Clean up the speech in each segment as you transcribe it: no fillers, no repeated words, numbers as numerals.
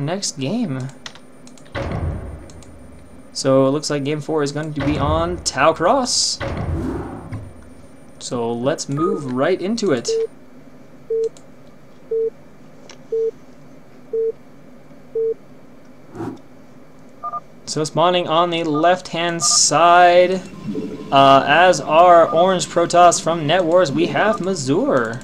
next game. So it looks like game 4 is going to be on Tau Cross. So let's move right into it. So spawning on the left-hand side, as our orange Protoss from Net Wars, we have Mazur.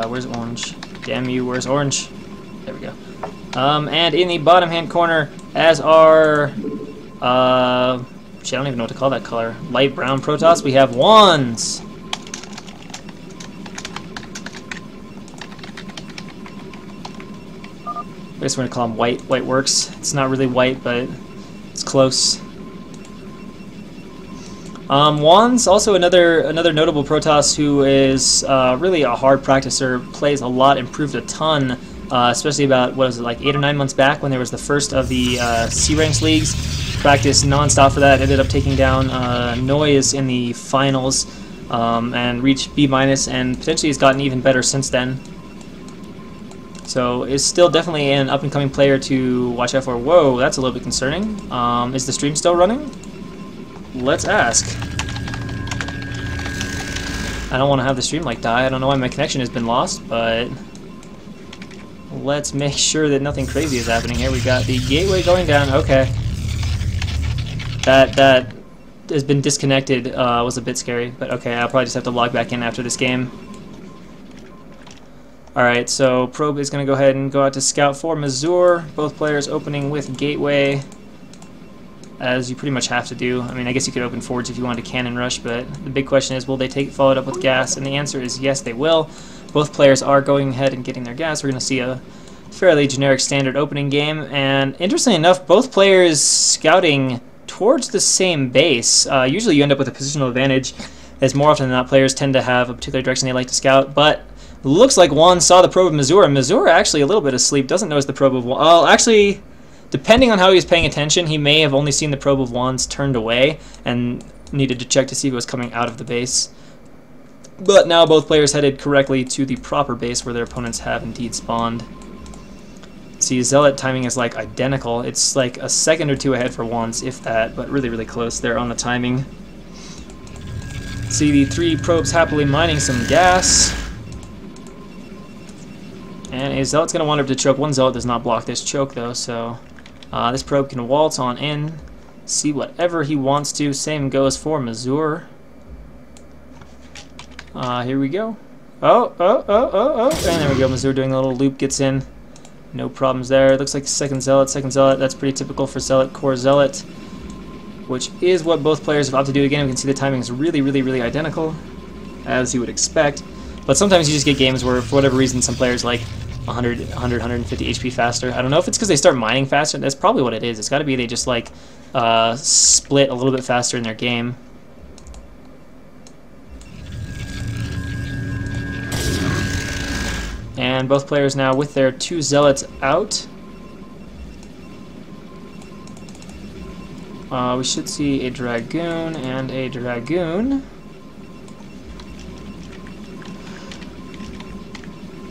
Where's orange? Damn you, where's orange? There we go. And in the bottom-hand corner, as our, shit, I don't even know what to call that color, light brown Protoss, we have Wands. I guess we're gonna call him white. White works. It's not really white, but it's close. Wands, also another notable Protoss who is really a hard practicer, plays a lot, improved a ton, especially about, what was it, like 8 or 9 months back when there was the first of the C-Ranks leagues. Practiced non-stop for that, ended up taking down Noise in the finals, and reached B-, and potentially has gotten even better since then. So is still definitely an up-and-coming player to watch out for. Whoa, that's a little bit concerning. Is the stream still running? Let's ask. I don't want to have the stream like die. I don't know why my connection has been lost, but let's make sure that nothing crazy is happening here. We got the gateway going down. Okay. That has been disconnected. Was a bit scary, but okay. I'll probably just have to log back in after this game. Alright, so Probe is going to go ahead and go out to scout for Mazur. Both players opening with Gateway, as you pretty much have to do. I mean, I guess you could open forwards if you wanted to cannon rush, but the big question is, will they follow it up with gas? And the answer is yes, they will. Both players are going ahead and getting their gas. We're going to see a fairly generic standard opening game, and interestingly enough, both players scouting towards the same base. Usually you end up with a positional advantage, as more often than not, players tend to have a particular direction they like to scout, but looks like Juan saw the probe of Mazur, and Mazur actually a little bit asleep, doesn't notice the probe of Juan. Well, actually, depending on how he was paying attention, he may have only seen the probe of Juan's turned away and needed to check to see if it was coming out of the base. But now both players headed correctly to the proper base where their opponents have indeed spawned. See, Zealot timing is like identical. It's like a second or two ahead for Juan's, if that, but really, really close there on the timing. See the 3 probes happily mining some gas. And a Zealot's going to wander up to choke. One Zealot does not block this choke, though, so this probe can waltz on in, see whatever he wants to. Same goes for Mazur. Here we go. Oh, and there we go. Mazur doing a little loop, gets in. No problems there. Looks like second Zealot. That's pretty typical for Zealot, core Zealot, which is what both players have opted to do. Again, we can see the timing is really, really, really identical, as you would expect. But sometimes you just get games where, for whatever reason, some players like 100, 150 HP faster. I don't know if it's because they start mining faster. That's probably what it is. It's got to be they just like split a little bit faster in their game. And both players now with their 2 Zealots out. We should see a Dragoon and a Dragoon.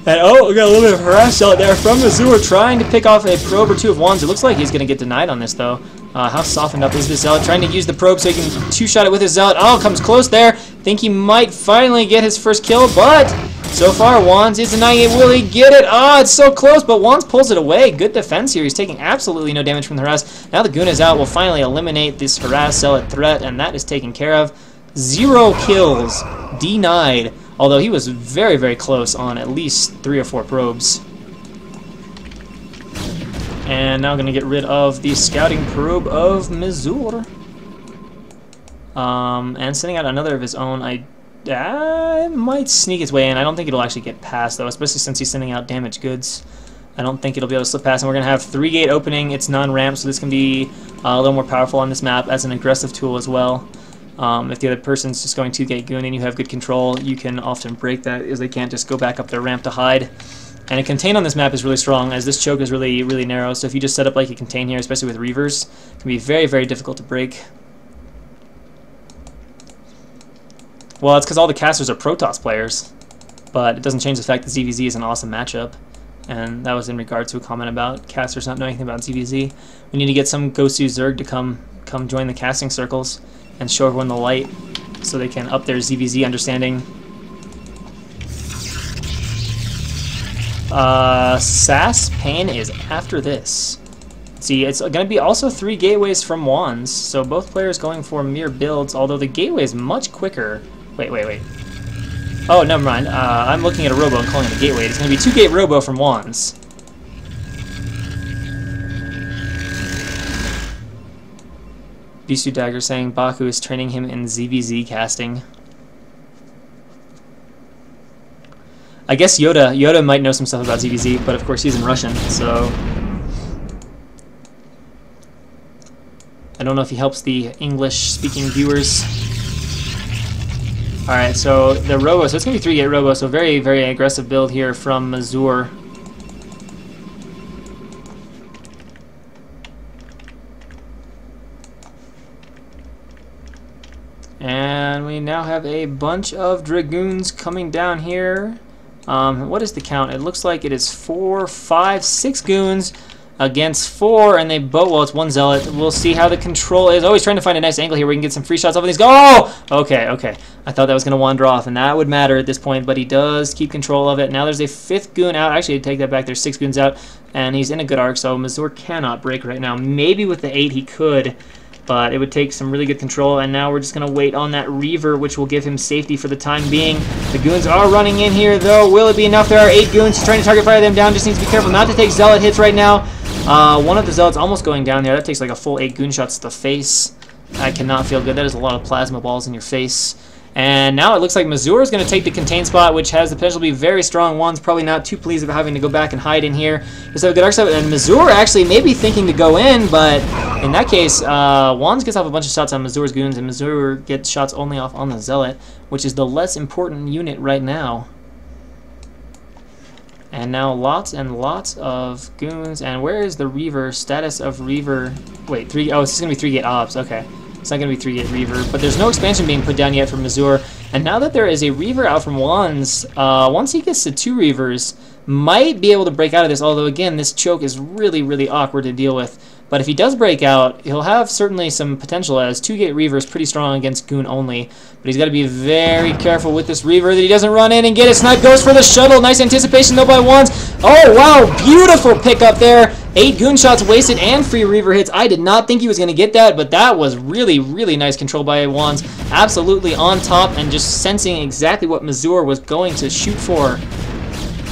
And oh, we got a little bit of harass out there from Mazur trying to pick off a probe or 2 of Wands. It looks like he's going to get denied on this, though. How softened up is this Zealot? Trying to use the probe so he can 2-shot it with his Zealot. Oh, comes close there. Think he might finally get his first kill, but so far Wands is denying it. Will he get it? Oh, it's so close, but Wands pulls it away. Good defense here. He's taking absolutely no damage from the harass. Now the Goon is out. We'll finally eliminate this harass Zealot threat, and that is taken care of. 0 kills. Denied. Although he was very, very close on at least 3 or 4 probes. And now going to get rid of the scouting probe of Mazur. And sending out another of his own. It might sneak its way in. I don't think it'll actually get past, though, especially since he's sending out damaged goods. I don't think it'll be able to slip past. And we're going to have 3-gate opening. It's non-ramp, so this can be a little more powerful on this map as an aggressive tool as well. If the other person's just going 2-gate goon and you have good control, you can often break that, as they can't just go back up their ramp to hide. And a contain on this map is really strong, as this choke is really, really narrow, so if you just set up like a contain here, especially with Reavers, it can be very, very difficult to break. Well, it's because all the casters are Protoss players. but it doesn't change the fact that ZVZ is an awesome matchup. And that was in regard to a comment about casters not knowing anything about ZVZ. We need to get some Gosu Zerg to come join the casting circles and show everyone the light so they can up their ZVZ understanding. Sass Pain is after this. See, it's going to be also 3 gateways from Wands, so both players going for mirror builds, although the gateway is much quicker. Wait. Oh, never mind. I'm looking at a robo and calling it a gateway. It's going to be 2-gate robo from Wands. Bisu Dagger saying Baku is training him in ZVZ casting. I guess Yoda might know some stuff about ZVZ, but of course he's in Russian, so I don't know if he helps the English-speaking viewers. Alright, so the robo, so it's going to be 3-gate robo, so very, very aggressive build here from Mazur. And we now have a bunch of Dragoons coming down here. What is the count? It looks like it is 4, 5, 6 goons against 4, and they both, well, it's 1 zealot. We'll see how the control is. Oh, he's trying to find a nice angle here where we can get some free shots off of these. Oh! Okay. I thought that was going to wander off, and that would matter at this point, but he does keep control of it. Now there's a 5th goon out. Actually, take that back. There's 6 goons out, and he's in a good arc, so Mazur cannot break right now. Maybe with the 8 he could, but it would take some really good control, and now we're just going to wait on that Reaver, which will give him safety for the time being. The goons are running in here, though. Will it be enough? There are 8 goons. He's trying to target fire them down. Just needs to be careful not to take zealot hits right now. One of the zealots almost going down there. That takes like a full 8 goon shots to the face. I cannot feel good. That is a lot of plasma balls in your face. And now it looks like Mazur is going to take the contain spot, which has the potential to be very strong. One's probably not too pleased about having to go back and hide in here. So good arc side, and Mazur actually may be thinking to go in, but in that case, Wands gets off a bunch of shots on Mazur's goons, and Mazur gets shots only off on the Zealot, which is the less important unit right now. And now lots and lots of goons. And where is the Reaver? Status of Reaver. Wait, oh, this is going to be 3-gate obs. Okay. It's not going to be 3-gate Reaver. But there's no expansion being put down yet for Mazur. And now that there is a Reaver out from Wands, once he gets to 2 Reavers, might be able to break out of this. Although, again, this choke is really, really awkward to deal with. But if he does break out, he'll have certainly some potential, as 2-gate Reaver is pretty strong against Goon only. But he's got to be very careful with this Reaver that he doesn't run in and get it. Snipe goes for the shuttle. Nice anticipation, though, by Wands. Oh, wow, beautiful pick up there. 8 Goon shots wasted and free Reaver hits. I did not think he was going to get that, but that was really, really nice control by Wands. Absolutely on top and just sensing exactly what Mazur was going to shoot for.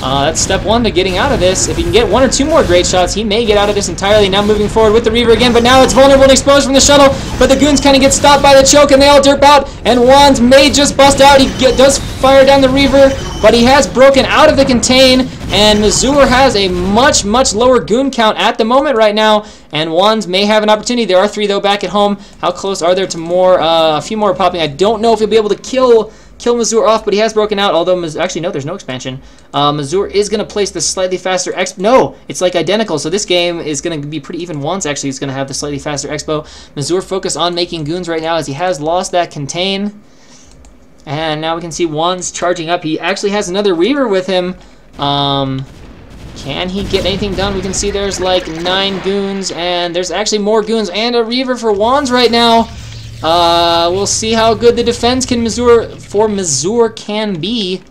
That's step 1 to getting out of this. If he can get 1 or 2 more great shots, he may get out of this entirely. Now moving forward with the Reaver again, but now it's vulnerable and exposed from the shuttle. But the goons kind of get stopped by the choke, and they all derp out. And Wands may just bust out. He does fire down the Reaver, but he has broken out of the contain. And Mazur has a much, much lower goon count at the moment right now. And Wands may have an opportunity. There are 3, though, back at home. How close are there to more? A few more popping. I don't know if he'll be able to kill Mazur off, but he has broken out, although actually no, there's no expansion. Mazur is going to place the slightly faster expo. No, it's like identical, so this game is going to be pretty even. Wands actually is going to have the slightly faster expo. Mazur focus on making goons right now, as he has lost that contain. And now we can see Wands charging up. He actually has another Reaver with him. Can he get anything done? We can see there's like 9 goons, and there's actually more goons and a Reaver for Wands right now. We'll see how good the defense for Mazur can be.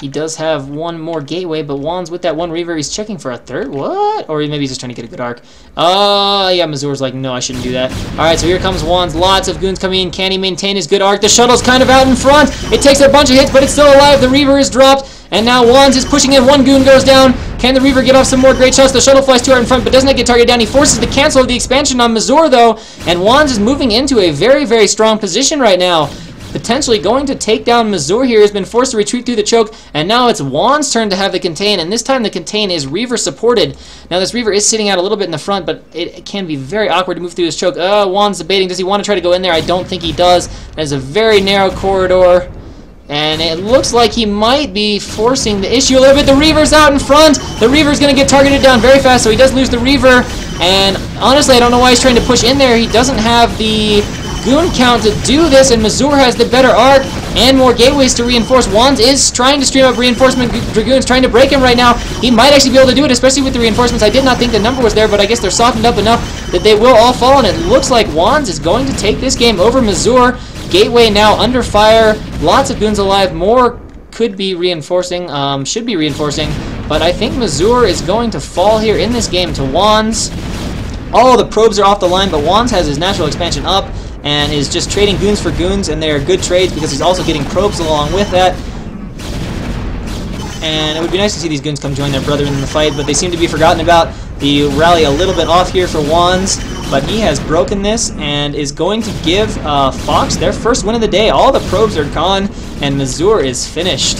He does have 1 more gateway, but Wands with that 1 Reaver, he's checking for a 3rd. What? Or maybe he's just trying to get a good arc. Yeah, Mazur's like, no, I shouldn't do that. Alright, so here comes Wands. Lots of goons coming in. Can he maintain his good arc? The shuttle's kind of out in front. It takes a bunch of hits, but it's still alive. The Reaver is dropped. And now Wands is pushing in. 1 goon goes down. Can the Reaver get off some more great shots? The shuttle flies too hard in front, but doesn't get targeted down. He forces the cancel of the expansion on Mazur, though. And Wands is moving into a very, very strong position right now. Potentially going to take down Mazur here. Has been forced to retreat through the choke. And now it's Wands' turn to have the contain. And this time the contain is Reaver supported. Now this Reaver is sitting out a little bit in the front, but it can be very awkward to move through this choke. Wands debating. Does he want to try to go in there? I don't think he does. There's a very narrow corridor. And it looks like he might be forcing the issue a little bit. The Reaver's out in front. The Reaver's going to get targeted down very fast, so he does lose the Reaver. And honestly, I don't know why he's trying to push in there. He doesn't have the goon count to do this, and Mazur has the better arc. and more gateways to reinforce. Wands is trying to stream up reinforcement. Dragoons trying to break him right now. He might actually be able to do it, especially with the reinforcements. I did not think the number was there, but I guess they're softened up enough that they will all fall, and it looks like Wands is going to take this game over Mazur. Gateway now under fire. Lots of goons alive. More could be reinforcing, should be reinforcing, but I think Mazur is going to fall here in this game to Wands. All the probes are off the line, but Wands has his natural expansion up and is just trading goons for goons, and they are good trades because he's also getting probes along with that. And it would be nice to see these goons come join their brethren in the fight, but they seem to be forgotten about. The rally a little bit off here for Wands, but he has broken this and is going to give Fox their first win of the day. All the probes are gone, and Mazur is finished.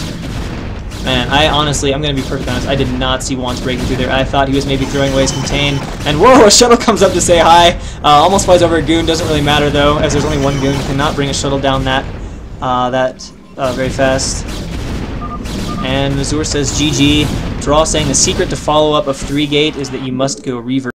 Man, I'm going to be perfectly honest, I did not see Wands breaking through there. I thought he was maybe throwing away his contain. And whoa, a shuttle comes up to say hi. Almost flies over a goon, doesn't really matter though, as there's only one goon. Cannot bring a shuttle down that very fast. And Mazur says GG. Draw saying the secret to follow up of 3 gate is that you must go reverse.